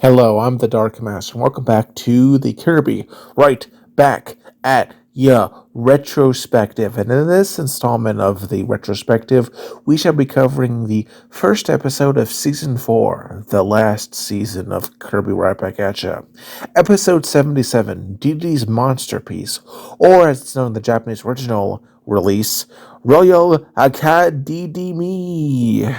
Hello, I'm the Dark Master, and welcome back to the Kirby. Right back at ya Retrospective. And in this installment of the Retrospective, we shall be covering the first episode of Season 4, the last season of Kirby Right Back at Ya. Episode 77, Dedede's Monsterpiece, or as it's known in the Japanese original release, Royal Academy.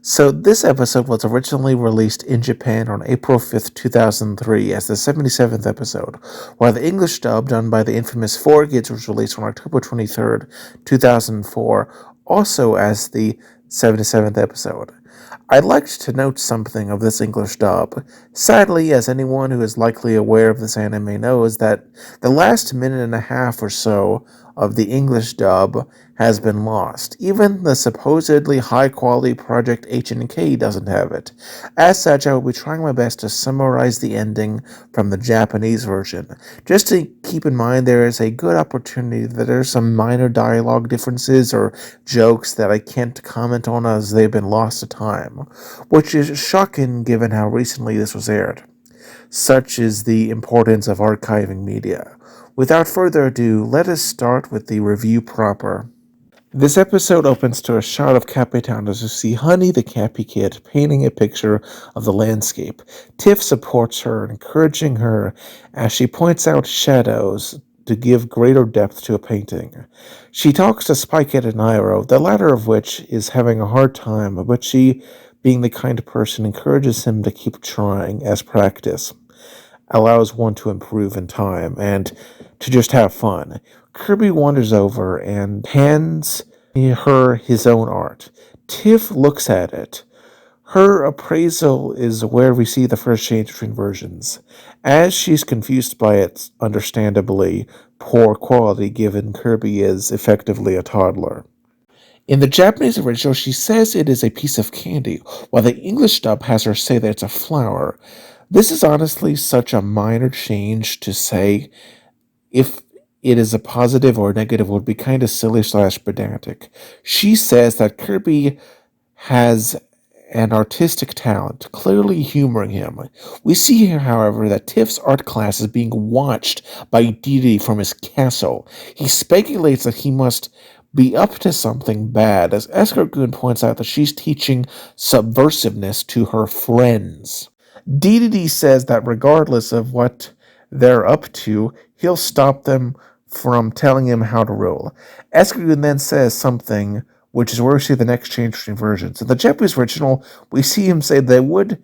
So this episode was originally released in Japan on April 5th, 2003 as the 77th episode, while the English dub done by the infamous 4Kids was released on October 23rd, 2004, also as the 77th episode. I'd like to note something of this English dub. Sadly, as anyone who is likely aware of this anime knows, that the last minute and a half or so of the English dub has been lost. Even the supposedly high-quality Project H&K doesn't have it. As such, I will be trying my best to summarize the ending from the Japanese version. Just to keep in mind, there is a good opportunity that there are some minor dialogue differences or jokes that I can't comment on as they've been lost to time, which is shocking given how recently this was aired. Such is the importance of archiving media. Without further ado, let us start with the review proper. This episode opens to a shot of Capitan as we see Honey the Cappy Kid painting a picture of the landscape. Tiff supports her, encouraging her as she points out shadows to give greater depth to a painting. She talks to Spikehead and Nairo, the latter of which is having a hard time, but she, being the kind of person, encourages him to keep trying as practice allows one to improve in time and to just have fun. Kirby wanders over and hands her his own art. Tiff looks at it. Her appraisal is where we see the first change between versions, as she's confused by its understandably poor quality given Kirby is effectively a toddler. In the Japanese original, she says it is a piece of candy, while the English dub has her say that it's a flower. This is honestly such a minor change to say. If it is a positive or a negative, would be kind of silly / pedantic. She says that Kirby has an artistic talent, clearly humoring him. We see here, however, that Tiff's art class is being watched by Dedede from his castle. He speculates that he must be up to something bad, as Escargoon points out that she's teaching subversiveness to her friends. Dedede says that regardless of what they're up to, he'll stop them from telling him how to rule. Escargoon then says something, which is where we see the next change between versions. In the Japanese original, we see him say they would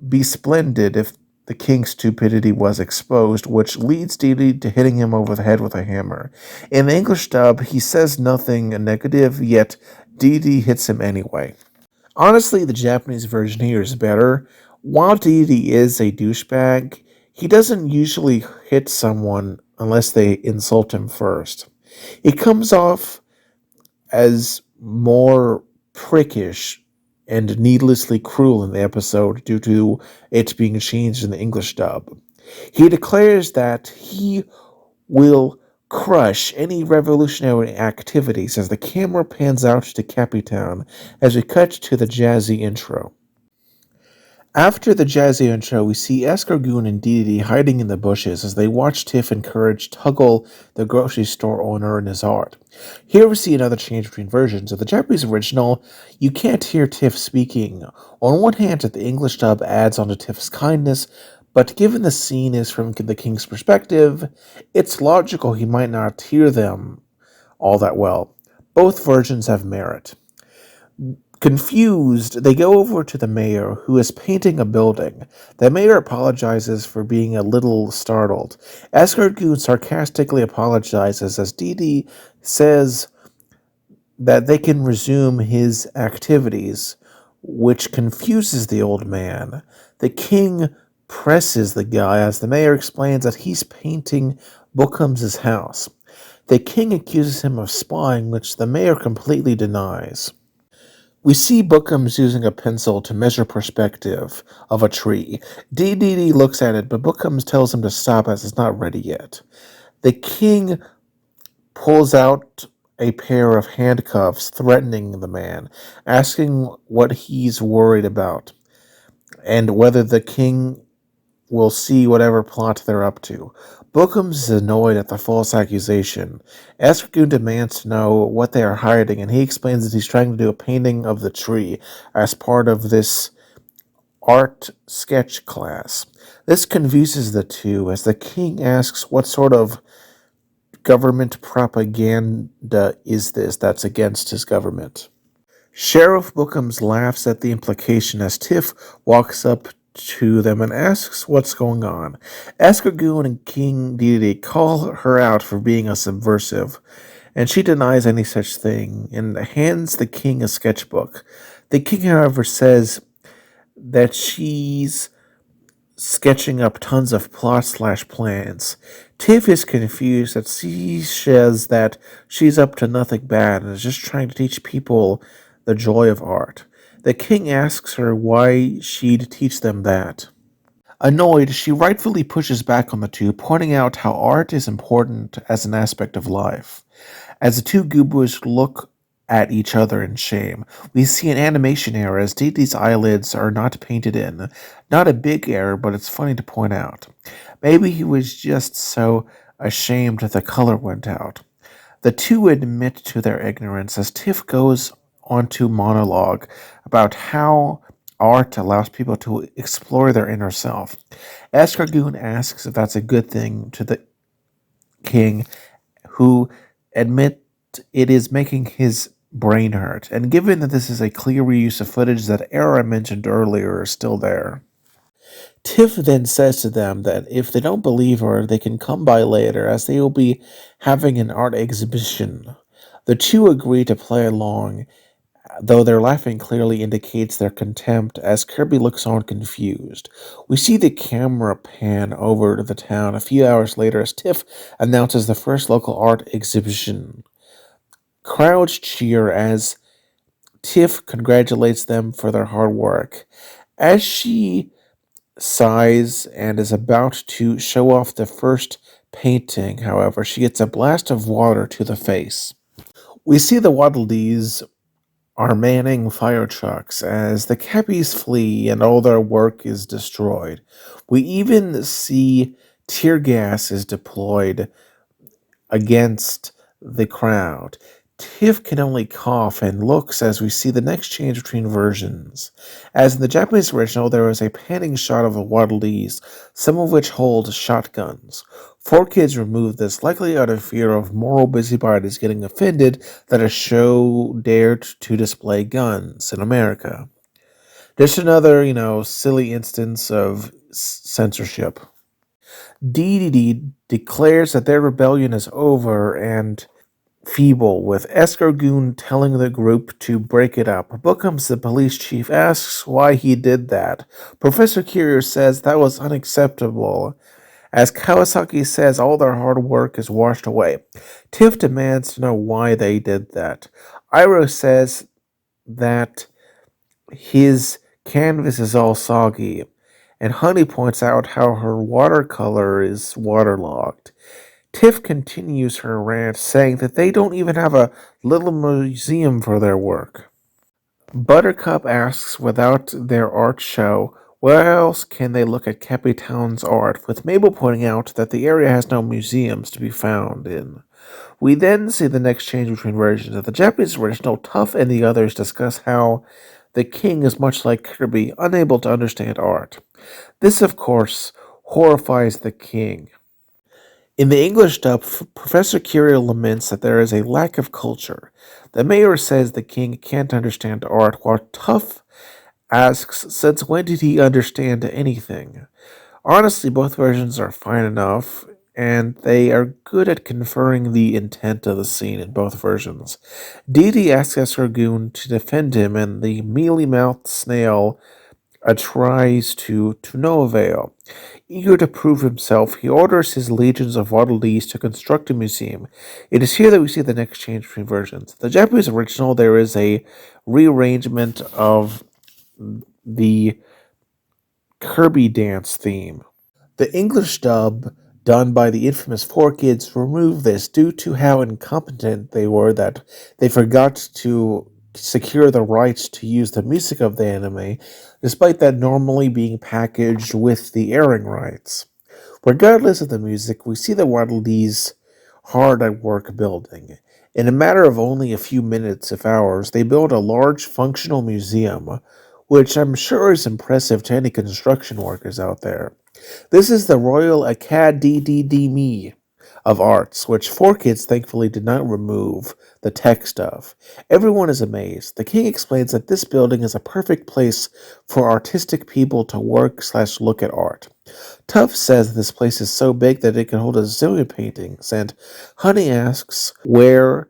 be splendid if the king's stupidity was exposed, which leads Dedede to hitting him over the head with a hammer. In the English dub, he says nothing negative, yet Dedede hits him anyway. Honestly, the Japanese version here is better. While Dedede is a douchebag, he doesn't usually hit someone unless they insult him first. It comes off as more prickish and needlessly cruel in the episode due to it being changed in the English dub. He declares that he will crush any revolutionary activities as the camera pans out to Capitan as we cut to the jazzy intro. After the jazzy intro, we see Escargoon and Dedede hiding in the bushes as they watch Tiff encourage Tuggle, the grocery store owner, in his art. Here we see another change between versions. Of the Japanese original, you can't hear Tiff speaking. On one hand, the English dub adds on to Tiff's kindness, but given the scene is from the king's perspective, it's logical he might not hear them all that well. Both versions have merit. Confused, they go over to the mayor, who is painting a building. The mayor apologizes for being a little startled. Escargoon sarcastically apologizes as Dedede says that they can resume his activities, which confuses the old man. The king presses the guy as the mayor explains that he's painting Bookham's house. The king accuses him of spying, which the mayor completely denies. We see Bookham's using a pencil to measure perspective of a tree. Dedede looks at it, but Bookham's tells him to stop as it's not ready yet. The king pulls out a pair of handcuffs, threatening the man, asking what he's worried about, and whether the king will see whatever plot they're up to. Bookham's is annoyed at the false accusation. Escargoon demands to know what they are hiding, and he explains that he's trying to do a painting of the tree as part of this art sketch class. This confuses the two, as the king asks what sort of government propaganda is this that's against his government. Sheriff Bookham's laughs at the implication as Tiff walks up to them and asks what's going on. Escargoon and King Dedede call her out for being a subversive, and she denies any such thing and hands the king a sketchbook. The king, however, says that she's sketching up tons of plot/plans. Tiff is confused that she says that she's up to nothing bad and is just trying to teach people the joy of art. The king asks her why she'd teach them that. Annoyed, she rightfully pushes back on the two, pointing out how art is important as an aspect of life. As the two Goobers look at each other in shame, we see an animation error as Dedede's eyelids are not painted in. Not a big error, but it's funny to point out. Maybe he was just so ashamed that the color went out. The two admit to their ignorance as Tiff goes on to monologue about how art allows people to explore their inner self. Escargoon asks if that's a good thing to the king, who admit it is making his brain hurt. And given that this is a clear reuse of footage, that error I mentioned earlier is still there. Tiff then says to them that if they don't believe her, they can come by later, as they will be having an art exhibition. The two agree to play along, though their laughing clearly indicates their contempt as Kirby looks on confused. We see the camera pan over to the town a few hours later as Tiff announces the first local art exhibition. Crowds cheer as Tiff congratulates them for their hard work. As she sighs and is about to show off the first painting, however, she gets a blast of water to the face. We see the Waddle Dees are manning fire trucks as the Cappies flee and all their work is destroyed. We even see tear gas is deployed against the crowd. Tiff can only cough and looks as we see the next change between versions. As in the Japanese original, there is a panning shot of the Waddle Dees, some of which hold shotguns. 4Kids removed this, likely out of fear of moral busybodies getting offended that a show dared to display guns in America. Just another, silly instance of censorship. Dedede declares that their rebellion is over and feeble, with Escargoon telling the group to break it up. Bookham's the police chief asks why he did that. Professor Kiryu says that was unacceptable, as Kawasaki says all their hard work is washed away. Tiff demands to know why they did that. Iroh says that his canvas is all soggy, and Honey points out how her watercolor is waterlogged. Tiff continues her rant, saying that they don't even have a little museum for their work. Buttercup asks, without their art show, where else can they look at Capitan's art, with Mabel pointing out that the area has no museums to be found in. We then see the next change between versions. Of the Japanese original, Tuff and the others discuss how the king is much like Kirby, unable to understand art. This, of course, horrifies the king. In the English dub, Professor Curio laments that there is a lack of culture. The mayor says the king can't understand art, while Tough asks, since when did he understand anything? Honestly, both versions are fine enough, and they are good at conferring the intent of the scene in both versions. Dedede asks Escargoon to defend him, and the mealy-mouthed snail tries to no avail. Eager to prove himself, he orders his legions of waddle-dees to construct a museum. It is here that we see the next change between versions. The Japanese original, there is a rearrangement of the Kirby dance theme. The English dub, done by the infamous Four Kids, removed this due to how incompetent they were that they forgot to secure the rights to use the music of the anime, despite that normally being packaged with the airing rights. Regardless of the music, we see the Waddle Dees hard at work building. In a matter of only a few minutes, if hours, they build a large functional museum, which I'm sure is impressive to any construction workers out there. This is the Royal Academy of Arts, which Four Kids thankfully did not remove the text of. Everyone is amazed. The king explains that this building is a perfect place for artistic people to work/look at art. Tuff says this place is so big that it can hold a zillion paintings, and Honey asks, where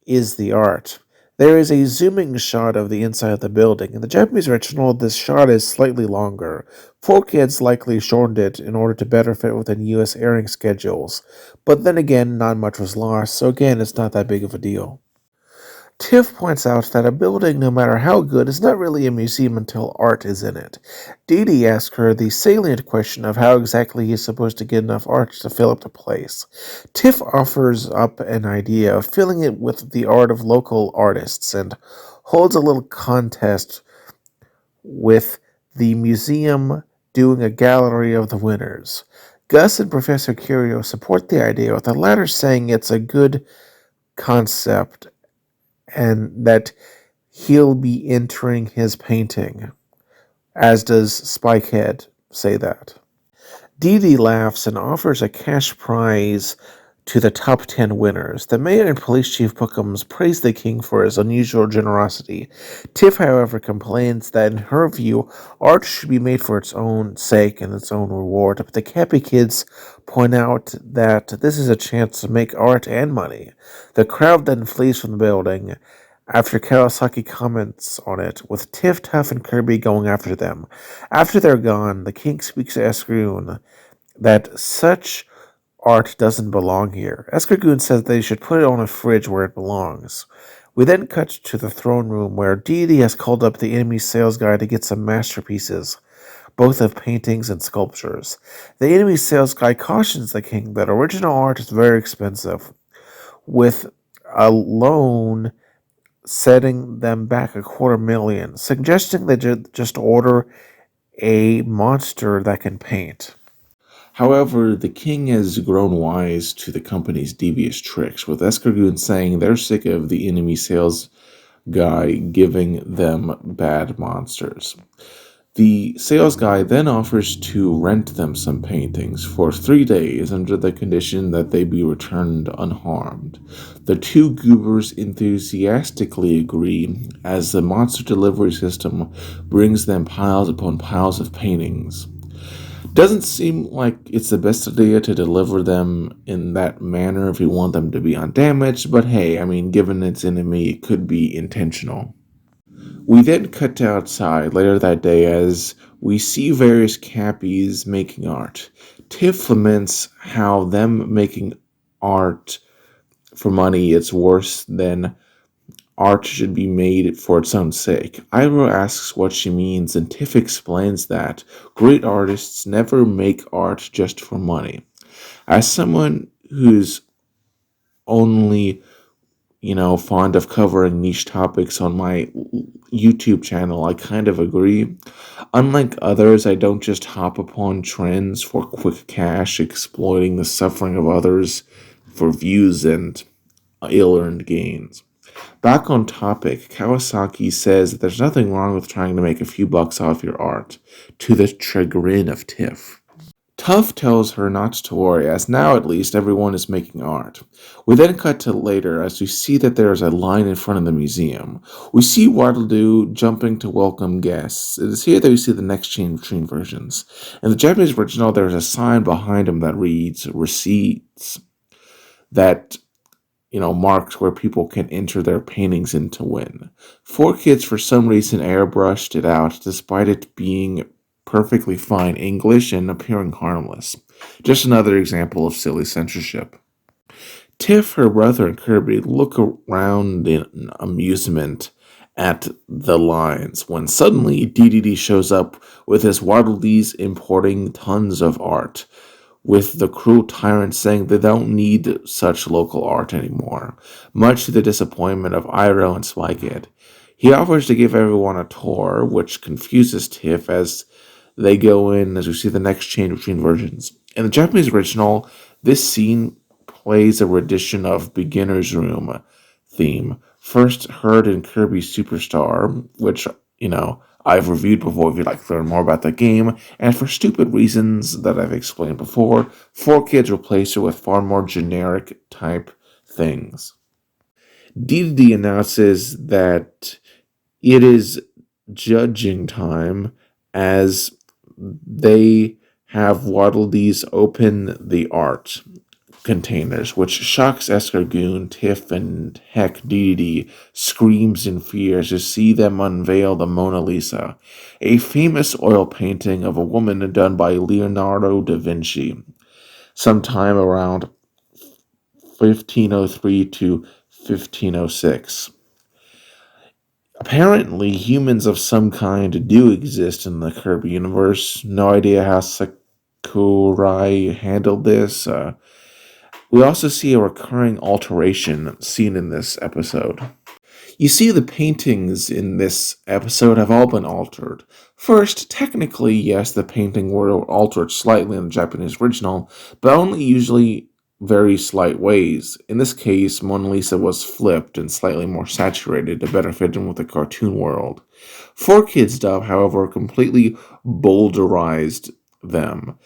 is the art? There is a zooming shot of the inside of the building. In the Japanese original, this shot is slightly longer. Four Kids likely shortened it in order to better fit within US airing schedules. But then again, not much was lost, so again, it's not that big of a deal. Tiff points out that a building, no matter how good, is not really a museum until art is in it. Dedede asks her the salient question of how exactly he is supposed to get enough art to fill up the place. Tiff offers up an idea of filling it with the art of local artists and holds a little contest with the museum doing a gallery of the winners. Gus and Professor Curio support the idea, with the latter saying it's a good concept and that he'll be entering his painting, as does Spikehead say that. Dee laughs and offers a cash prize to the top 10 winners. The mayor and police chief Bookums praise the king for his unusual generosity. Tiff, however, complains that in her view, art should be made for its own sake and its own reward, but the Cappy kids point out that this is a chance to make art and money. The crowd then flees from the building after Kawasaki comments on it, with Tiff, Tuff, and Kirby going after them. After they're gone, the king speaks to Escargoon that such art doesn't belong here. Escargoon says they should put it on a fridge where it belongs. We then cut to the throne room where Dedede has called up the enemy sales guy to get some masterpieces, both of paintings and sculptures. The enemy sales guy cautions the king that original art is very expensive, with a loan setting them back $250,000, suggesting they just order a monster that can paint. However, the king has grown wise to the company's devious tricks, with Escargoon saying they're sick of the enemy sales guy giving them bad monsters. The sales guy then offers to rent them some paintings for 3 days under the condition that they be returned unharmed. The two goobers enthusiastically agree, as the monster delivery system brings them piles upon piles of paintings. Doesn't seem like it's the best idea to deliver them in that manner if you want them to be undamaged, but hey, I mean, given its enemy, it could be intentional. We then cut to outside later that day as we see various Cappies making art. Tiff laments how them making art for money is worse than art should be made for its own sake. Iroh asks what she means, and Tiff explains that great artists never make art just for money. As someone who's only fond of covering niche topics on my YouTube channel, I kind of agree. Unlike others, I don't just hop upon trends for quick cash, exploiting the suffering of others for views and ill-earned gains. Back on topic, Kawasaki says that there's nothing wrong with trying to make a few bucks off your art, to the chagrin of Tiff. Tough tells her not to worry, as now at least everyone is making art. We then cut to later as we see that there is a line in front of the museum. We see Waddle-Doo jumping to welcome guests. It is here that we see the next screen versions. In the Japanese original, there is a sign behind him that reads receipts that marks where people can enter their paintings in to win. 4Kids, for some reason, airbrushed it out, despite it being perfectly fine English and appearing harmless. Just another example of silly censorship. Tiff, her brother, and Kirby look around in amusement at the lines when suddenly Dedede shows up with his Waddle Dees importing tons of art, with the cruel tyrant saying they don't need such local art anymore, much to the disappointment of Iroh and Spygate. He offers to give everyone a tour, which confuses Tiff as they go in as we see the next change between versions. In the Japanese original, this scene plays a rendition of Beginner's Room theme, first heard in Kirby Superstar, which, I've reviewed before if you'd like to learn more about the game, and for stupid reasons that I've explained before, 4Kids replace it with far more generic type things. Dedede announces that it is judging time as they have Waddle Dees open the art containers, which shocks Escargoon, Tiff, and heck Dedede screams in fear to see them unveil the Mona Lisa, a famous oil painting of a woman done by Leonardo da Vinci, sometime around 1503 to 1506. Apparently, humans of some kind do exist in the Kirby universe. No idea how Sakurai handled this. We also see a recurring alteration seen in this episode. You see, the paintings in this episode have all been altered. First, technically, yes, the painting were altered slightly in the Japanese original, but only usually very slight ways. In this case, Mona Lisa was flipped and slightly more saturated to better fit in with the cartoon world. 4Kids dub, however, completely boulderized them.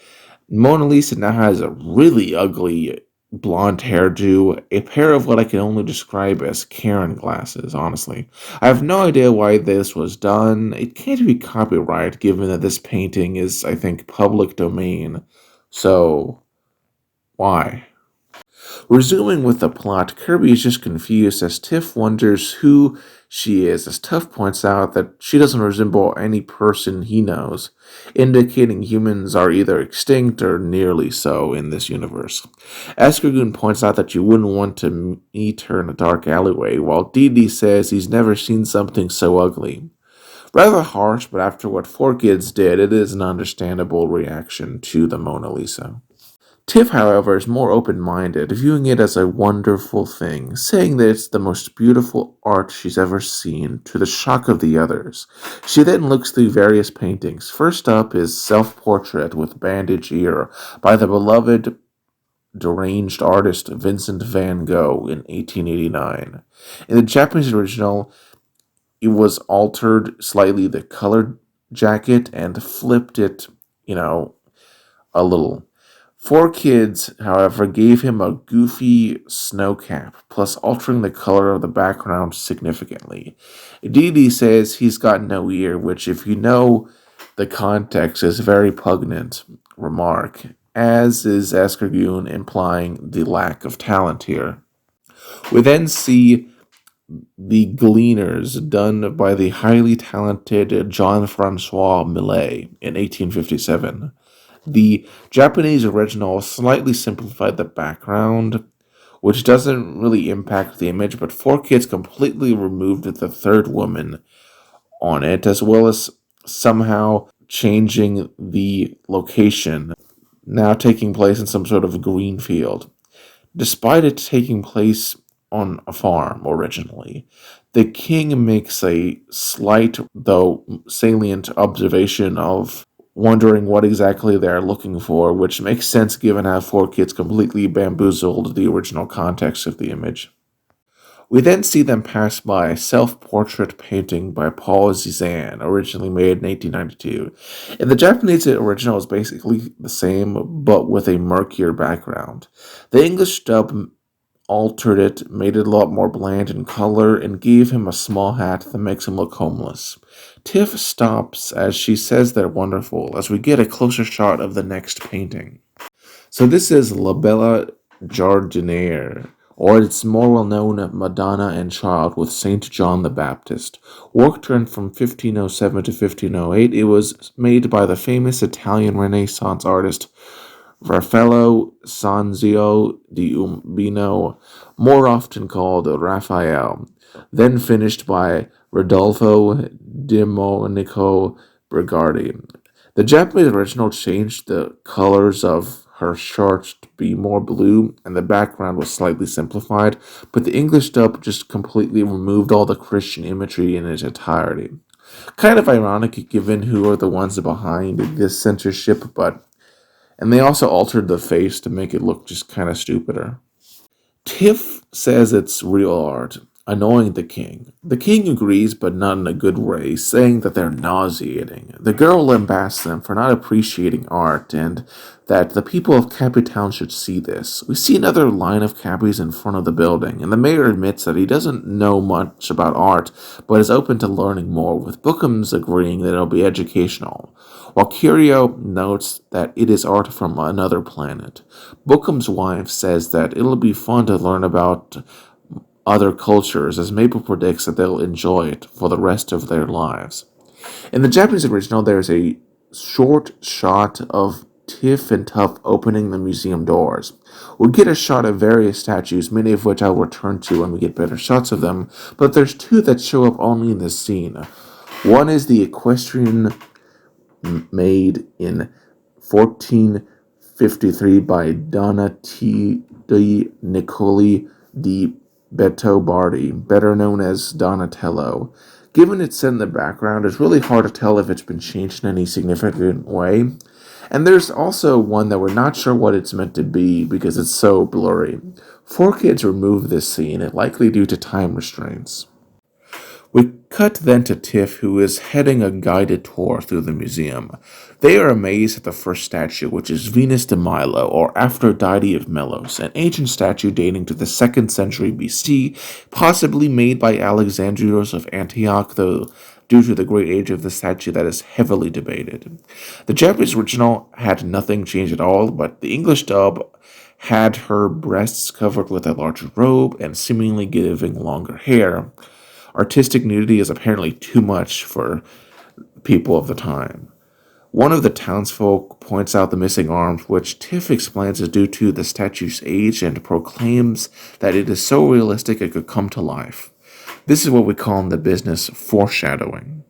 Mona Lisa now has a really ugly blonde hairdo, a pair of what I can only describe as Karen glasses, honestly. I have no idea why this was done. It can't be copyright, given that this painting is, I think, public domain. So, why? Resuming with the plot, Kirby is just confused as Tiff wonders who she is, as Tuff points out that she doesn't resemble any person he knows, indicating humans are either extinct or nearly so in this universe. Escargoon points out that you wouldn't want to meet her in a dark alleyway, while Dedede says he's never seen something so ugly. Rather harsh, but after what 4Kids did, it is an understandable reaction to the Mona Lisa. Tiff, however, is more open-minded, viewing it as a wonderful thing, saying that it's the most beautiful art she's ever seen, to the shock of the others. She then looks through various paintings. First up is Self-Portrait with Bandage Ear by the beloved deranged artist Vincent van Gogh in 1889. In the Japanese original, it was altered slightly the color jacket and flipped it, a little. 4Kids, however, gave him a goofy snow cap, plus altering the color of the background significantly. Dedede says he's got no ear, which, if you know the context, is a very pungent remark, as is Escargoon, implying the lack of talent here. We then see The Gleaners, done by the highly talented Jean-Francois Millet in 1857. The Japanese original slightly simplified the background, which doesn't really impact the image, but 4Kids completely removed the third woman on it, as well as somehow changing the location, now taking place in some sort of green field. Despite it taking place on a farm originally, the king makes a slight, though salient, observation of wondering what exactly they're looking for, which makes sense given how 4Kids completely bamboozled the original context of the image. We then see them pass by a self-portrait painting by Paul Cézanne, originally made in 1892. In the Japanese original is basically the same, but with a murkier background. The English dub altered it, made it a lot more bland in color, and gave him a small hat that makes him look homeless. Tiff stops as she says they're wonderful, as we get a closer shot of the next painting. So this is La Bella Jardiniere, or its more well-known Madonna and Child with Saint John the Baptist. Work ran from 1507 to 1508. It was made by the famous Italian Renaissance artist Raffaello Sanzio di Umbino, more often called Raphael, then finished by Rodolfo Domenico Brigardi. The Japanese original changed the colors of her shirt to be more blue, and the background was slightly simplified, but the English dub just completely removed all the Christian imagery in its entirety. Kind of ironic given who are the ones behind this censorship, but and they also altered the face to make it look just kind of stupider. Tiff says it's real art, annoying the king. The king agrees, but not in a good way, saying that they're nauseating. The girl lambasts them for not appreciating art, and that the people of Cappy Town should see this. We see another line of cabbies in front of the building, and the mayor admits that he doesn't know much about art, but is open to learning more, with Bookums agreeing that it'll be educational, while Curio notes that it is art from another planet. Bookham's wife says that it'll be fun to learn about other cultures, as Maple predicts that they'll enjoy it for the rest of their lives. In the Japanese original, there's a short shot of Tiff and Tuff opening the museum doors. We get a shot of various statues, many of which I'll return to when we get better shots of them, but there's two that show up only in this scene. One is the equestrian made in 1453 by Donna T. di Niccoli di Bettobardi, better known as Donatello. Given its set in the background, it's really hard to tell if it's been changed in any significant way. And there's also one that we're not sure what it's meant to be because it's so blurry. 4Kids removed this scene, likely due to time restraints. We cut then to Tiff, who is heading a guided tour through the museum. They are amazed at the first statue, which is Venus de Milo, or Aphrodite of Melos, an ancient statue dating to the 2nd century BC, possibly made by Alexandrios of Antioch, though due to the great age of the statue that is heavily debated. The Japanese original had nothing changed at all, but the English dub had her breasts covered with a larger robe and seemingly giving longer hair. Artistic nudity is apparently too much for people of the time. One of the townsfolk points out the missing arms, which Tiff explains is due to the statue's age and proclaims that it is so realistic it could come to life. This is what we call in the business foreshadowing.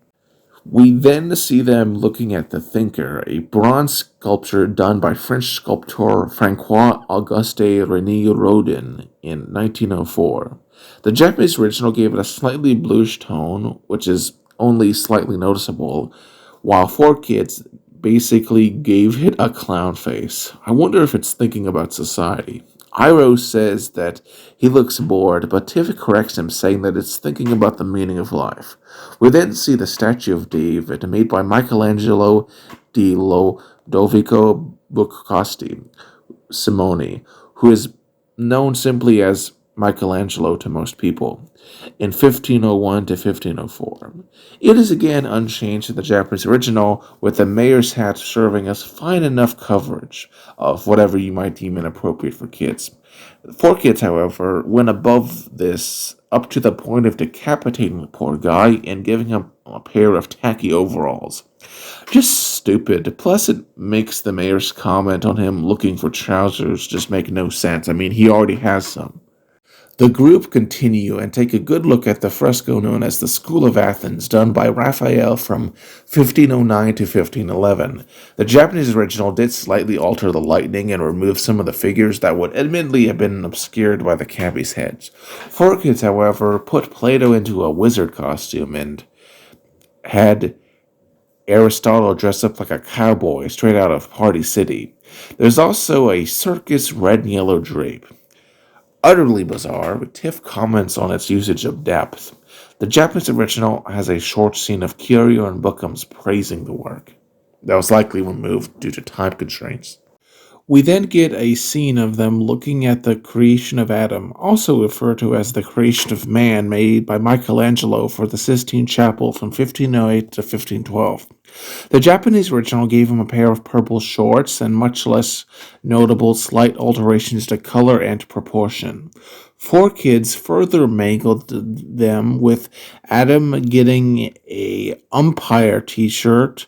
We then see them looking at the Thinker, a bronze sculpture done by French sculptor Francois Auguste René Rodin in 1904. The Japanese original gave it a slightly bluish tone, which is only slightly noticeable, while 4Kids basically gave it a clown face. I wonder if it's thinking about society. Iro says that he looks bored, but Tiff corrects him, saying that it's thinking about the meaning of life. We then see the statue of David, made by Michelangelo di Lodovico Buccosti Simoni, who is known simply as Michelangelo to most people, in 1501 to 1504. It is again unchanged in the Japanese original, with the mayor's hat serving as fine enough coverage of whatever you might deem inappropriate for kids. 4Kids, however, went above this up to the point of decapitating the poor guy and giving him a pair of tacky overalls. Just stupid. Plus, it makes the mayor's comment on him looking for trousers just make no sense. I mean, he already has some. The group continue and take a good look at the fresco known as the School of Athens, done by Raphael from 1509 to 1511. The Japanese original did slightly alter the lighting and remove some of the figures that would admittedly have been obscured by the cabbies' heads. 4Kids, however, put Plato into a wizard costume and had Aristotle dressed up like a cowboy straight out of Party City. There's also a circus red and yellow drape. Utterly bizarre, but Tiff comments on its usage of depth. The Japanese original has a short scene of Kyoryo and Bookums praising the work. That was likely removed due to time constraints. We then get a scene of them looking at the creation of Adam, also referred to as the creation of man, made by Michelangelo for the Sistine Chapel from 1508 to 1512. The Japanese original gave him a pair of purple shorts and much less notable slight alterations to color and proportion. 4Kids further mangled them with Adam getting a umpire t-shirt,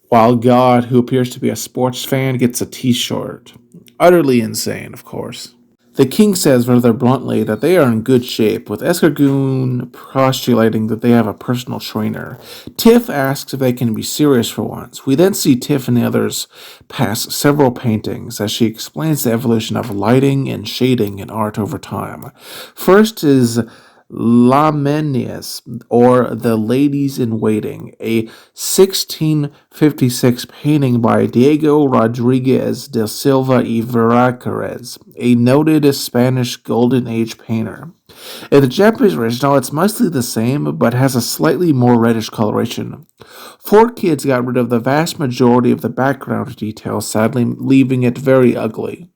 while God, who appears to be a sports fan, gets a t-shirt. Utterly insane, of course. The king says rather bluntly that they are in good shape, with Escargoon postulating that they have a personal trainer. Tiff asks if they can be serious for once. We then see Tiff and the others pass several paintings as she explains the evolution of lighting and shading in art over time. First is Lamenius, or The Ladies in Waiting, a 1656 painting by Diego Rodriguez de Silva y Veracarez, a noted Spanish Golden Age painter. In the Japanese original, it's mostly the same, but has a slightly more reddish coloration. 4Kids got rid of the vast majority of the background details, sadly leaving it very ugly.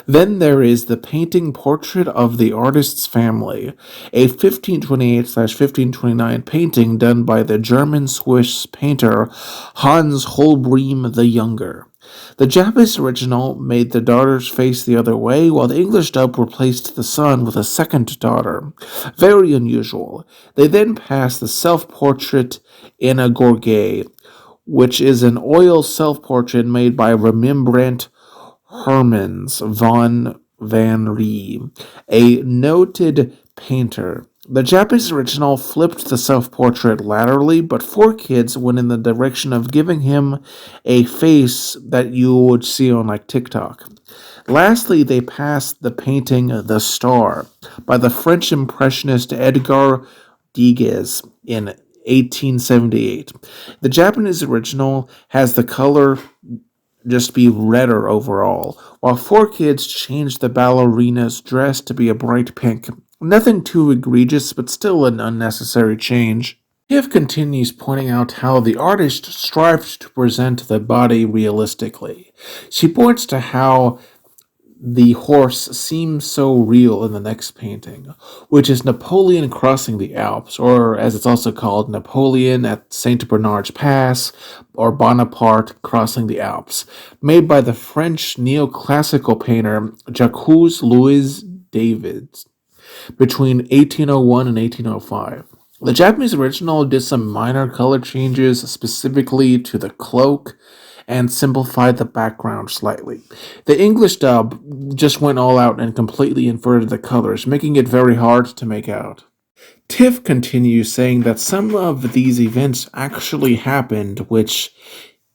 Then there is the painting Portrait of the Artist's Family, a 1528/1529 painting done by the German-Swiss painter Hans Holbein the Younger. The Japanese original made the daughters face the other way, while the English dub replaced the son with a second daughter. Very unusual. They then passed the self-portrait in a Gorget, which is an oil self-portrait made by Rembrandt Hermans van Ree, a noted painter. The Japanese original flipped the self-portrait laterally, but 4Kids went in the direction of giving him a face that you would see on like TikTok. Lastly, they passed the painting The Star by the French impressionist Edgar Degas in 1878. The Japanese original has the color just be redder overall, while 4Kids changed the ballerina's dress to be a bright pink. Nothing too egregious, but still an unnecessary change. Tiff continues pointing out how the artist strived to present the body realistically. She points to how the horse seems so real in the next painting, which is Napoleon crossing the Alps, or as it's also called, Napoleon at St. Bernard's Pass, or Bonaparte crossing the Alps, made by the French neoclassical painter Jacques-Louis David between 1801 and 1805. The Japanese original did some minor color changes, specifically to the cloak, and simplified the background slightly. The English dub just went all out and completely inverted the colors, making it very hard to make out. Tiff continues saying that some of these events actually happened, which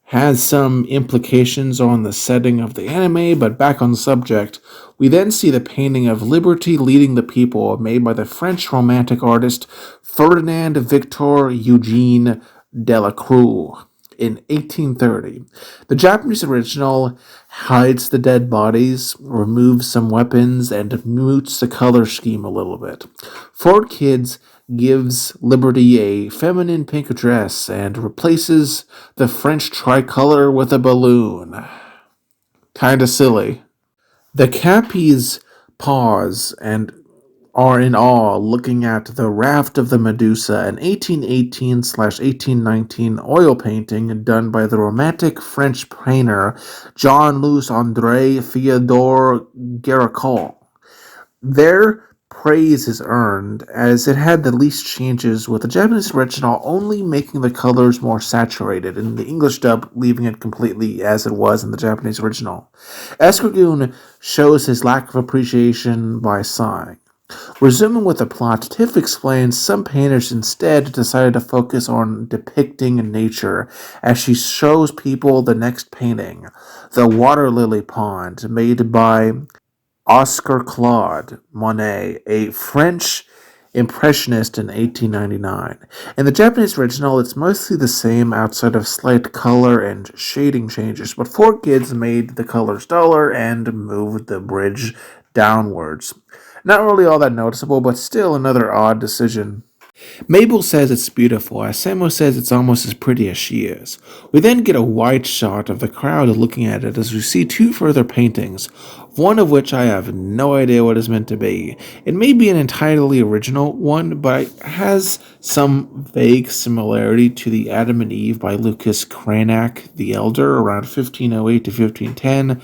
has some implications on the setting of the anime, but back on the subject, we then see the painting of Liberty Leading the People made by the French romantic artist Ferdinand Victor Eugene Delacroix in 1830. The Japanese original hides the dead bodies, removes some weapons, and mutes the color scheme a little bit. 4Kids gives Liberty a feminine pink dress and replaces the French tricolor with a balloon. Kinda silly. The Cappies pause and are in awe looking at the Raft of the Medusa, an 1818/1819 oil painting done by the romantic French painter Jean-Louis André Theodore Géricault. Their praise is earned, as it had the least changes, with the Japanese original only making the colors more saturated, and the English dub leaving it completely as it was in the Japanese original. Escargoon shows his lack of appreciation by sighing. Resuming with the plot, Tiff explains some painters instead decided to focus on depicting nature, as she shows people the next painting, The Water Lily Pond, made by Oscar Claude Monet, a French impressionist in 1899. In the Japanese original, it's mostly the same outside of slight color and shading changes, but 4Kids made the colors duller and moved the bridge downwards. Not really all that noticeable, but still another odd decision. Mabel says it's beautiful, as Samo says it's almost as pretty as she is. We then get a wide shot of the crowd looking at it as we see two further paintings, one of which I have no idea what is meant to be. It may be an entirely original one, but it has some vague similarity to the Adam and Eve by Lucas Cranach the Elder around 1508 to 1510,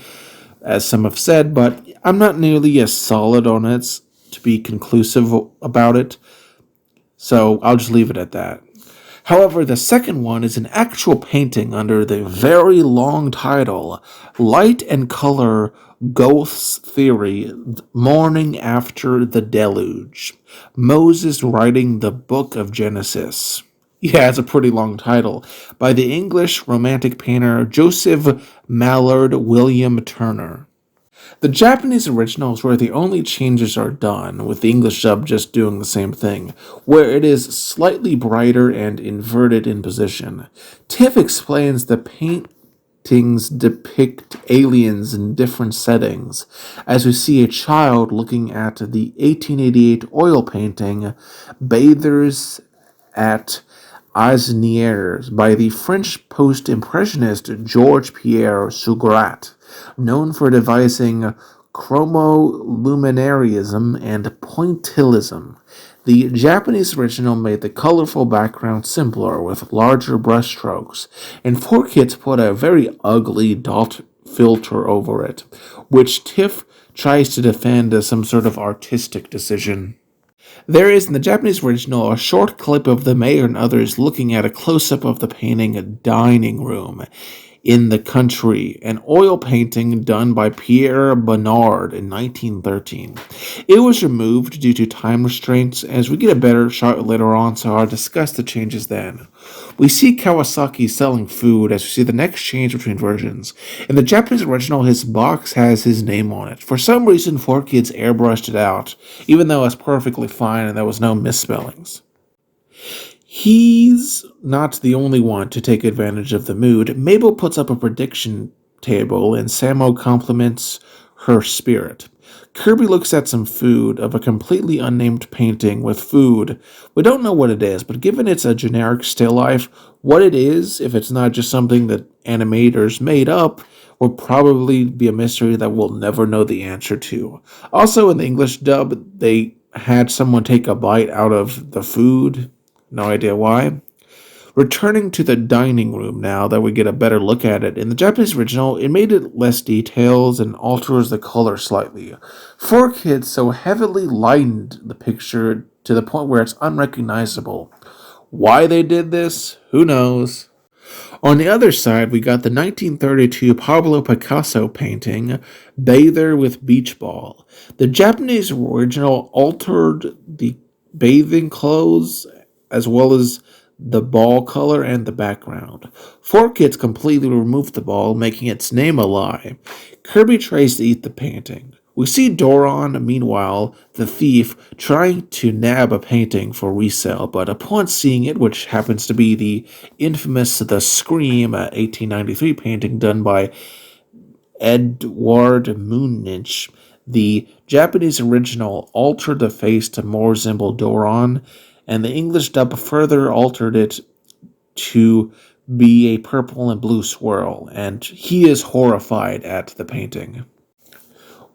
as some have said, but I'm not nearly as solid on it to be conclusive about it. So I'll just leave it at that. However, the second one is an actual painting under the very long title, Light and Color Ghosts Theory, Morning After the Deluge. Moses Writing the Book of Genesis. Yeah, it's a pretty long title. By the English Romantic painter Joseph Mallard William Turner. The Japanese original is where the only changes are done, with the English dub just doing the same thing, where it is slightly brighter and inverted in position. Tiff explains the paintings depict aliens in different settings, as we see a child looking at the 1888 oil painting Bathers at Asnières by the French post-impressionist Georges-Pierre Seurat, known for devising chromoluminarism and pointillism. The Japanese original made the colorful background simpler with larger brushstrokes, and 4Kids put a very ugly dot filter over it, which Tiff tries to defend as some sort of artistic decision. There is in the Japanese original a short clip of the mayor and others looking at a close-up of the painting Dining Room in the Country, an oil painting done by Pierre Bonnard in 1913. It was removed due to time restraints, as we get a better shot later on, so I'll discuss the changes then. We see Kawasaki selling food as we see the next change between versions. In the Japanese original, his box has his name on it. For some reason, 4Kids airbrushed it out, even though it's perfectly fine and there was no misspellings. He's not the only one to take advantage of the mood. Mabel puts up a prediction table and Samo compliments her spirit. Kirby looks at some food of a completely unnamed painting with food. We don't know what it is, but given it's a generic still life, what it is, if it's not just something that animators made up, will probably be a mystery that we'll never know the answer to. Also, in the English dub, they had someone take a bite out of the food. No idea why. Returning to the dining room now that we get a better look at it, in the Japanese original, it made it less details and alters the color slightly. 4Kids so heavily lightened the picture to the point where it's unrecognizable. Why they did this, who knows? On the other side, we got the 1932 Pablo Picasso painting, Bather with Beach Ball. The Japanese original altered the bathing clothes as well as the ball color and the background. 4Kids completely removed the ball, making its name a lie. Kirby tries to eat the painting. We see Doron, meanwhile, the thief, trying to nab a painting for resale, but upon seeing it, which happens to be the infamous The Scream 1893 painting done by Edward Munich, the Japanese original altered the face to more resemble Doron, and the English dub further altered it to be a purple and blue swirl, and he is horrified at the painting.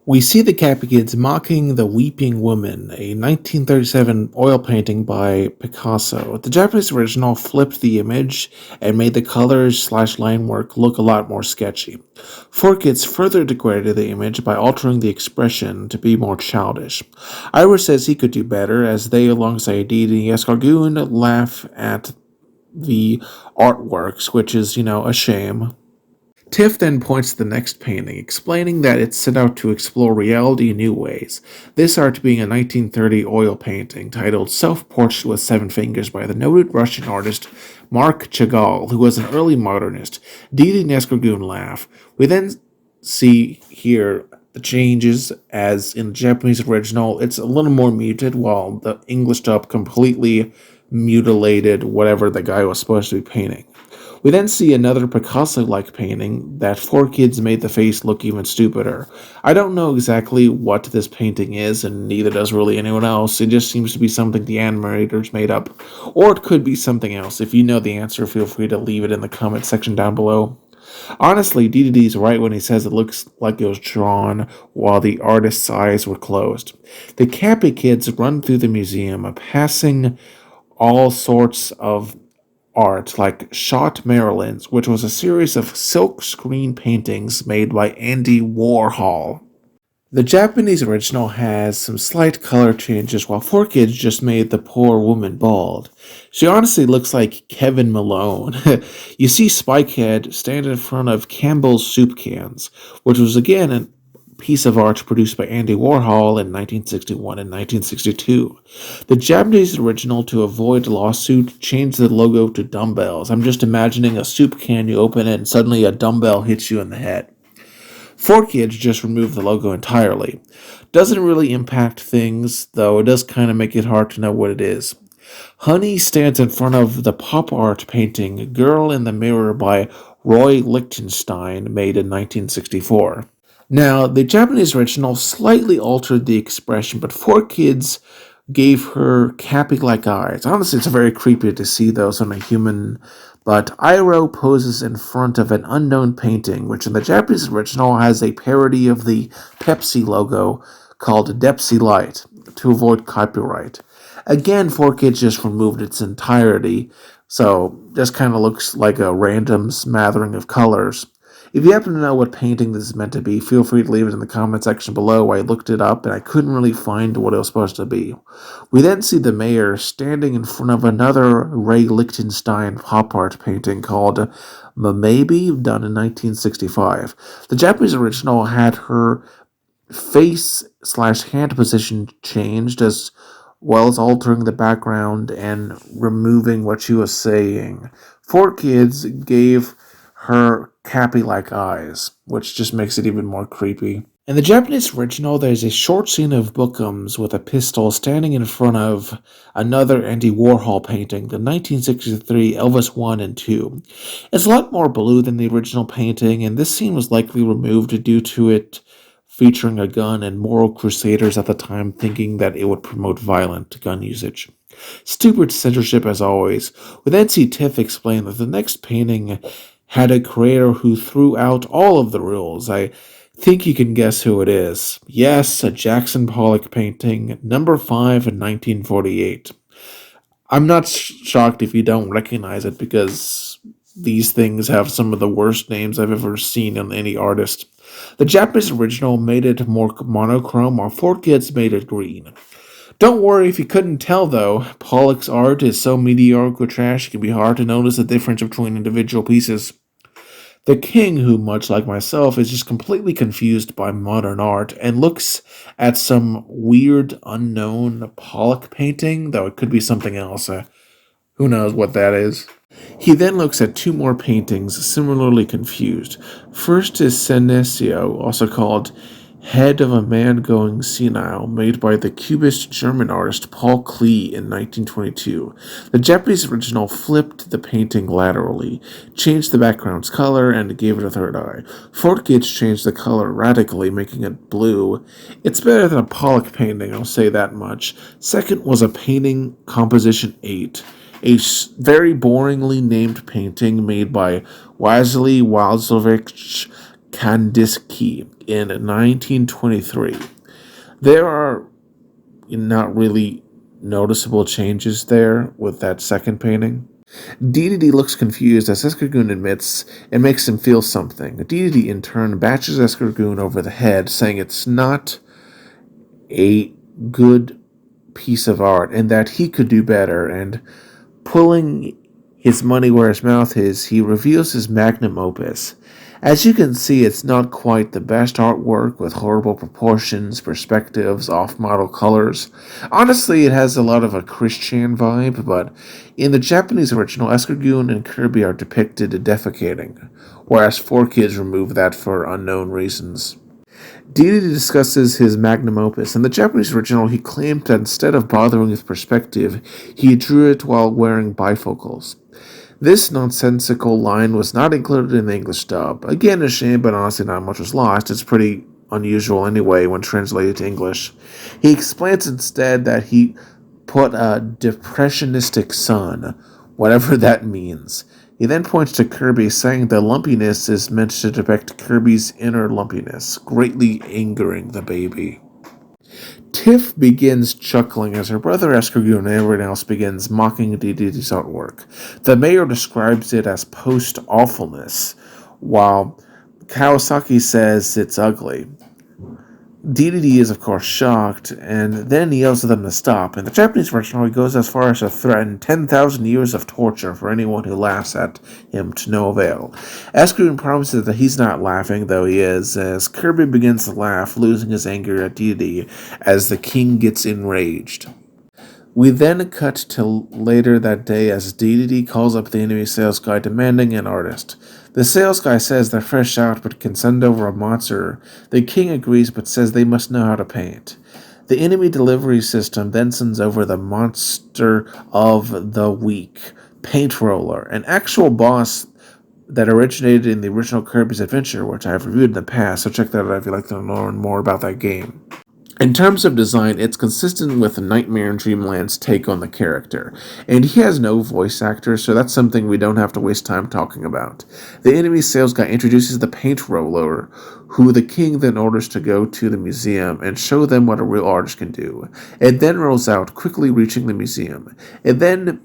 We see the Cappy Kids mocking The Weeping Woman, a 1937 oil painting by Picasso. The Japanese original flipped the image and made the colors/line work look a lot more sketchy. 4Kids further degraded the image by altering the expression to be more childish. Ira says he could do better, as they, alongside Dedede and Escargoon, laugh at the artworks, which is, a shame. Tiff then points to the next painting, explaining that it's set out to explore reality in new ways, this art being a 1930 oil painting titled Self-Portrait with Seven Fingers by the noted Russian artist Mark Chagall, who was an early modernist. Dedede and Escargoon laugh. We then see here the changes, as in the Japanese original, it's a little more muted, while the English dub completely mutilated whatever the guy was supposed to be painting. We then see another Picasso-like painting that 4 kids made the face look even stupider. I don't know exactly what this painting is, and neither does really anyone else. It just seems to be something the animators made up. Or it could be something else. If you know the answer, feel free to leave it in the comment section down below. Honestly, Dedede is right when he says it looks like it was drawn while the artist's eyes were closed. The Cappy kids run through the museum, passing all sorts of art like Shot Maryland's, which was a series of silk screen paintings made by Andy Warhol. The Japanese original has some slight color changes, while 4 kids just made the poor woman bald. She honestly looks like Kevin Malone. You see Spikehead stand in front of Campbell's soup cans, which was again a piece of art produced by Andy Warhol in 1961 and 1962. The Japanese original, to avoid lawsuit, changed the logo to dumbbells. I'm just imagining a soup can, you open it, and suddenly a dumbbell hits you in the head. 4 kids just removed the logo entirely. Doesn't really impact things, though it does kind of make it hard to know what it is. Honey stands in front of the pop art painting Girl in the Mirror by Roy Lichtenstein, made in 1964. Now, the Japanese original slightly altered the expression, but 4 kids gave her cappy-like eyes. Honestly, it's very creepy to see those on a human, but Iroh poses in front of an unknown painting, which in the Japanese original has a parody of the Pepsi logo called Depsy Light, to avoid copyright. Again, 4 kids just removed its entirety, so just kind of looks like a random smattering of colors. If you happen to know what painting this is meant to be, feel free to leave it in the comment section below. I looked it up and I couldn't really find what it was supposed to be. We then see the mayor standing in front of another Ray Lichtenstein pop art painting called Maybe, done in 1965. The Japanese original had her face/hand position changed, as well as altering the background and removing what she was saying. 4 kids gave her cappy-like eyes, which just makes it even more creepy. In the Japanese original, there's a short scene of Bookums with a pistol standing in front of another Andy Warhol painting, the 1963 Elvis 1 and 2. It's a lot more blue than the original painting, and this scene was likely removed due to it featuring a gun and moral crusaders at the time thinking that it would promote violent gun usage. Stupid censorship as always. We then see Tiff explain that the next painting had a creator who threw out all of the rules. I think you can guess who it is. Yes, a Jackson Pollock painting, number 5 in 1948. I'm not shocked if you don't recognize it, because these things have some of the worst names I've ever seen on any artist. The Japanese original made it more monochrome, while 4 kids made it green. Don't worry if you couldn't tell, though. Pollock's art is so mediocre trash it can be hard to notice the difference between individual pieces. The king, who, much like myself, is just completely confused by modern art and looks at some weird, unknown Pollock painting, though it could be something else. Who knows what that is? He then looks at 2 more paintings, similarly confused. First is Senecio, also called Head of a Man Going Senile, made by the Cubist German artist Paul Klee in 1922. The Japanese original flipped the painting laterally, changed the background's color, and gave it a third eye. 4 kids changed the color radically, making it blue. It's better than a Pollock painting, I'll say that much. Second was a painting Composition 8. A very boringly named painting made by Wassily Wałęsowicz Kandinsky in 1923. There are not really noticeable changes there with that second painting. Dedede looks confused as Escargoon admits it makes him feel something. Dedede in turn bashes Escargoon over the head, saying it's not a good piece of art and that he could do better, and pulling his money where his mouth is, he reveals his magnum opus. As you can see, it's not quite the best artwork, with horrible proportions, perspectives, off-model colors. Honestly, it has a lot of a Christian vibe, but in the Japanese original, Escargoon and Kirby are depicted defecating, whereas 4 kids removed that for unknown reasons. Dedede discusses his magnum opus. In the Japanese original, he claimed that instead of bothering with perspective, he drew it while wearing bifocals. This nonsensical line was not included in the English dub. Again, a shame, but honestly not much was lost. It's pretty unusual anyway when translated to English. He explains instead that he put a depressionistic sun, whatever that means. He then points to Kirby, saying the lumpiness is meant to depict Kirby's inner lumpiness, greatly angering the baby. Tiff begins chuckling as her brother Escargoon and everyone else begins mocking Dedede's artwork. The mayor describes it as post-awfulness, while Kawasaki says it's ugly. Dedede is, of course, shocked, and then he yells at them to stop. In the Japanese version, he goes as far as to threaten 10,000 years of torture for anyone who laughs at him to no avail. Escargoon promises that he's not laughing, though he is, as Kirby begins to laugh, losing his anger at Dedede as the king gets enraged. We then cut to later that day as Dedede calls up the enemy sales guy demanding an artist. The sales guy says they're fresh out but can send over a monster. The king agrees but says they must know how to paint. The enemy delivery system then sends over the monster of the week, Paint Roller, an actual boss that originated in the original Kirby's Adventure, which I have reviewed in the past, so check that out if you'd like to learn more about that game. In terms of design, it's consistent with Nightmare in Dreamland's take on the character, and he has no voice actor, so that's something we don't have to waste time talking about. The enemy sales guy introduces the paint roller, who the king then orders to go to the museum and show them what a real artist can do. It then rolls out, quickly reaching the museum. It then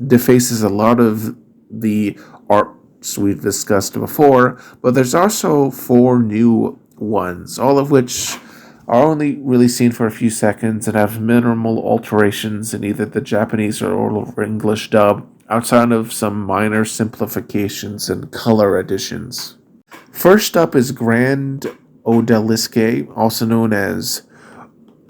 defaces a lot of the arts we've discussed before, but there's also 4 new ones, all of which are only really seen for a few seconds and have minimal alterations in either the Japanese or English dub, outside of some minor simplifications and color additions. First up is Grand Odalisque, also known as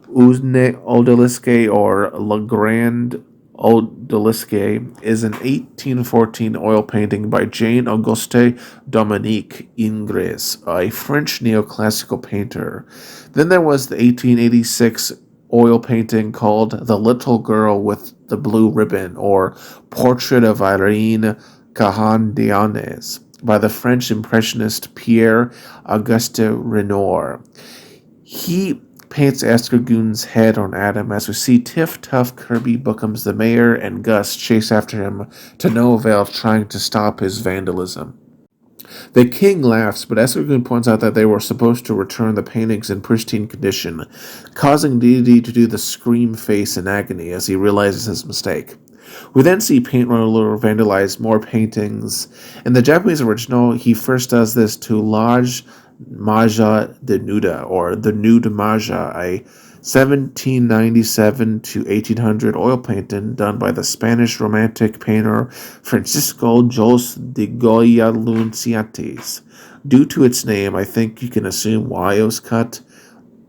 Uzne Odalisque or Le Grand Odalisque, is an 1814 oil painting by Jean Auguste Dominique Ingres, a French neoclassical painter. Then there was the 1886 oil painting called The Little Girl with the Blue Ribbon, or Portrait of Irene Cahandianes, by the French impressionist Pierre Auguste Renoir. He paints Escargoon's head on Adam as we see Tiff, Tuff, Kirby, Bookums, the mayor, and Gus chase after him to no avail, trying to stop his vandalism. The king laughs, but Escargoon points out that they were supposed to return the paintings in pristine condition, causing Dedede to do the scream face in agony as he realizes his mistake. We then see Paint Roller vandalize more paintings. In the Japanese original, he first does this to Lage Maja de Nuda, or the Nude Maja, a 1797 to 1800 oil painting done by the Spanish romantic painter Francisco Jos de Goya Lunciates. Due to its name, I think you can assume why it was cut,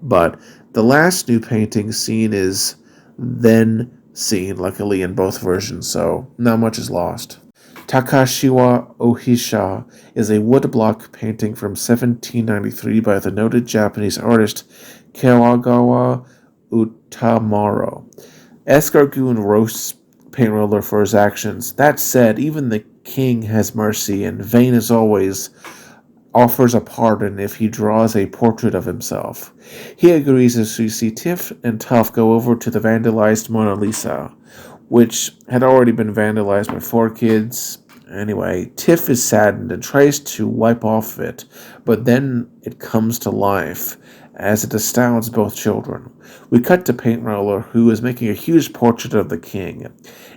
but the last new painting seen is then seen, luckily, in both versions, so not much is lost. Takashiwa Ohisha is a woodblock painting from 1793 by the noted Japanese artist Kawagawa Utamaro. Escargoon roasts Paint Roller for his actions. That said, even the king has mercy, and vain as always, offers a pardon if he draws a portrait of himself. He agrees as we see Tiff and Tuff go over to the vandalized Mona Lisa, which had already been vandalized by 4 kids. Anyway, Tiff is saddened and tries to wipe off it, but then it comes to life as it astounds both children. We cut to Paint Roller, who is making a huge portrait of the king.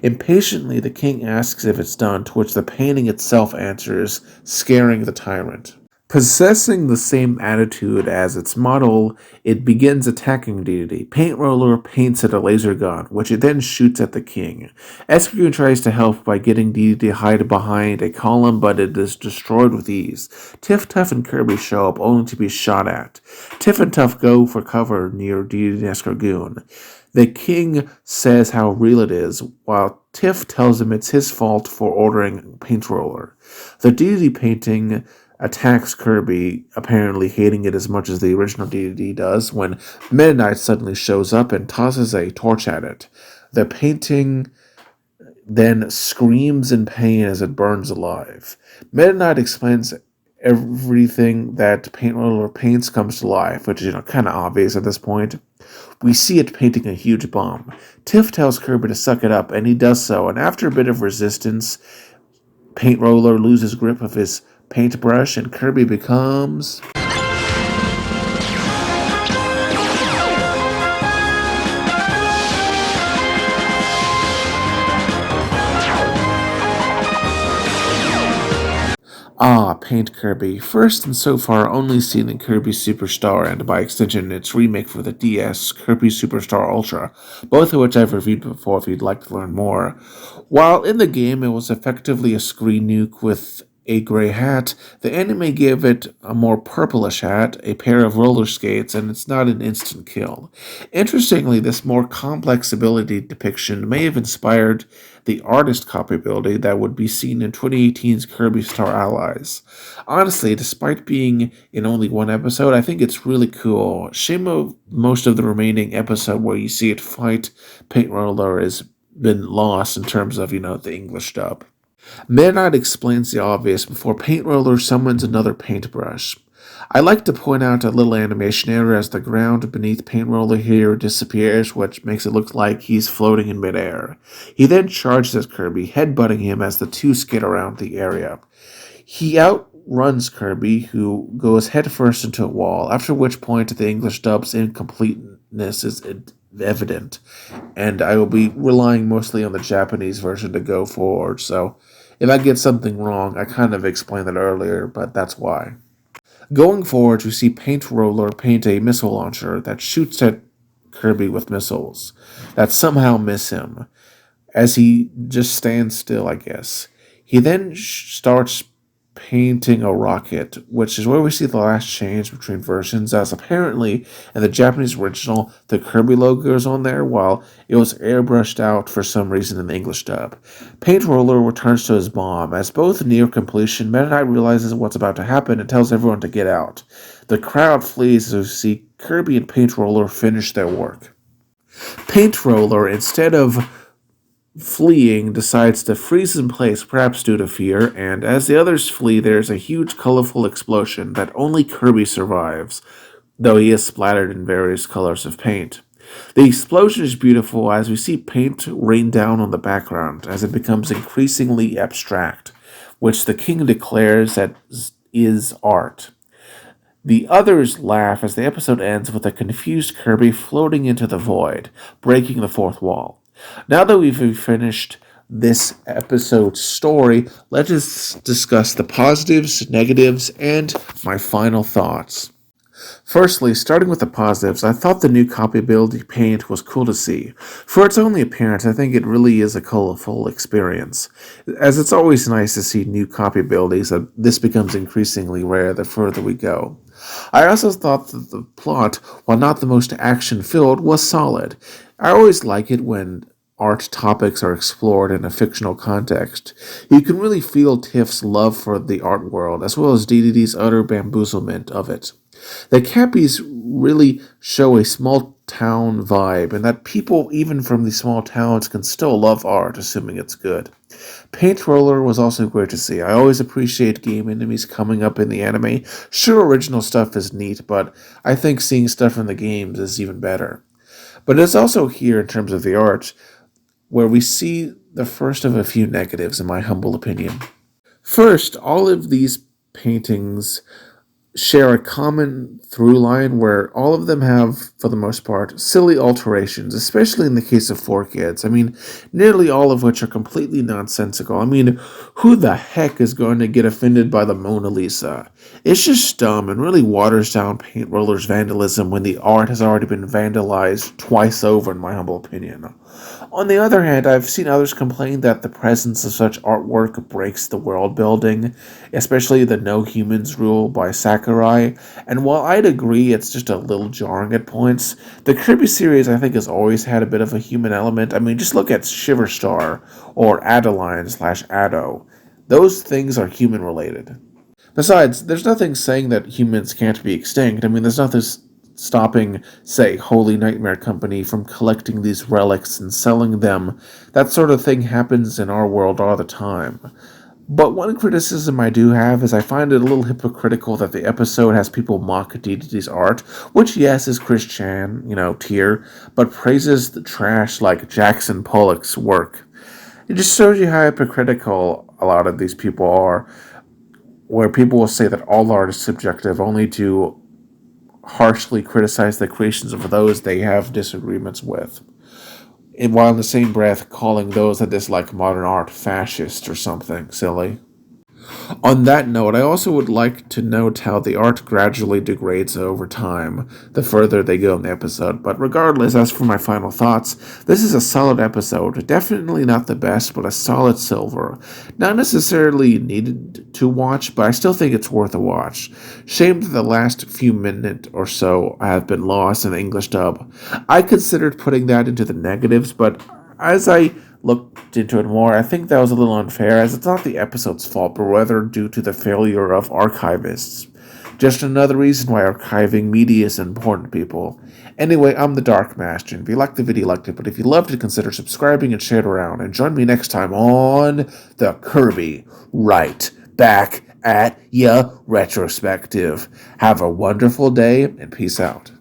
Impatiently, the king asks if it's done, to which the painting itself answers, scaring the tyrant. Possessing the same attitude as its model, it begins attacking Dedede. Paint Roller paints at a laser gun, which it then shoots at the king. Escargoon tries to help by getting Dedede to hide behind a column, but it is destroyed with ease. Tiff, Tuff, and Kirby show up only to be shot at. Tiff and Tuff go for cover near Dedede and Escargoon. The king says how real it is, while Tiff tells him it's his fault for ordering Paint Roller. The Dedede painting attacks Kirby, apparently hating it as much as the original Dedede does, when Meta Knight suddenly shows up and tosses a torch at it. The painting then screams in pain as it burns alive. Meta Knight explains everything that Paint Roller paints comes to life, which is kind of obvious at this point. We see it painting a huge bomb. Tiff tells Kirby to suck it up, and he does so, and after a bit of resistance, Paint Roller loses grip of his paintbrush, and Kirby becomes... Paint Kirby. First and so far only seen in Kirby Superstar and by extension its remake for the DS, Kirby Superstar Ultra, both of which I've reviewed before if you'd like to learn more. While in the game it was effectively a screen nuke with a gray hat, the anime gave it a more purplish hat, a pair of roller skates, and it's not an instant kill. Interestingly, this more complex ability depiction may have inspired the artist copy ability that would be seen in 2018's Kirby Star Allies. Honestly, despite being in only one episode, I think it's really cool. Shame of most of the remaining episode where you see it fight Paint Roller has been lost in terms of, the English dub. Meta Knight explains the obvious before Paint Roller summons another paintbrush. I like to point out a little animation error as the ground beneath Paint Roller here disappears, which makes it look like he's floating in midair. He then charges at Kirby, headbutting him as the two skid around the area. He outruns Kirby, who goes headfirst into a wall, after which point the English dub's incompleteness is evident, and I will be relying mostly on the Japanese version to go forward, so if I get something wrong, I kind of explained that earlier, but that's why. Going forward, we see Paint Roller paint a missile launcher that shoots at Kirby with missiles that somehow miss him, as he just stands still, I guess. He then starts painting a rocket, which is where we see the last change between versions, as apparently in the Japanese original, the Kirby logo is on there, while it was airbrushed out for some reason in the English dub. Paint Roller returns to his bomb. As both near completion, Meta Knight realizes what's about to happen and tells everyone to get out. The crowd flees as we see Kirby and Paint Roller finish their work. Paint Roller, instead of fleeing, decides to freeze in place, perhaps due to fear, and as the others flee, there's a huge colorful explosion that only Kirby survives, though he is splattered in various colors of paint. The explosion is beautiful as we see paint rain down on the background as it becomes increasingly abstract, which the king declares that is art. The others laugh as the episode ends with a confused Kirby floating into the void, breaking the fourth wall. Now that we've finished this episode's story, let us discuss the positives, negatives, and my final thoughts. Firstly, starting with the positives, I thought the new copy ability paint was cool to see. For its only appearance, I think it really is a colorful experience, as it's always nice to see new copy abilities, and this becomes increasingly rare the further we go. I also thought that the plot, while not the most action-filled, was solid. I always like it when art topics are explored in a fictional context. You can really feel Tiff's love for the art world, as well as Dedede's utter bamboozlement of it. The Cappies really show a small town vibe, and that people even from these small towns can still love art, assuming it's good. Paint Roller was also great to see. I always appreciate game enemies coming up in the anime. Sure, original stuff is neat, but I think seeing stuff from the games is even better. But it's also here in terms of the art, where we see the first of a few negatives, in my humble opinion. First, all of these paintings share a common through line where all of them have, for the most part, silly alterations, especially in the case of 4Kids. Nearly all of which are completely nonsensical. Who the heck is going to get offended by the Mona Lisa? It's just dumb and really waters down Paint Roller's vandalism when the art has already been vandalized twice over, in my humble opinion. On the other hand, I've seen others complain that the presence of such artwork breaks the world building, especially the no humans rule by Sakurai, and while I'd agree it's just a little jarring at points, the Kirby series I think has always had a bit of a human element. Just look at Shiverstar or Adeline/Ado. Those things are human related. Besides, there's nothing saying that humans can't be extinct. There's nothing stopping, say, Holy Nightmare Company from collecting these relics and selling them. That sort of thing happens in our world all the time. But one criticism I do have is I find it a little hypocritical that the episode has people mock Dedede's art, which, yes, is Christian, tier, but praises the trash like Jackson Pollock's work. It just shows you how hypocritical a lot of these people are, where people will say that all art is subjective only to harshly criticize the creations of those they have disagreements with, and while in the same breath calling those that dislike modern art fascist or something silly. On that note, I also would like to note how the art gradually degrades over time, the further they go in the episode. But regardless, as for my final thoughts, this is a solid episode. Definitely not the best, but a solid silver. Not necessarily needed to watch, but I still think it's worth a watch. Shame that the last few minutes or so have been lost in the English dub. I considered putting that into the negatives, but as I looked into it more, I think that was a little unfair, as it's not the episode's fault, but rather due to the failure of archivists. Just another reason why archiving media is important, people. Anyway, I'm the Dark Master, and if you liked the video, liked it, but if you loved it, consider subscribing and share it around, and join me next time on the Kirby Right Back at Ya Retrospective. Have a wonderful day, and peace out.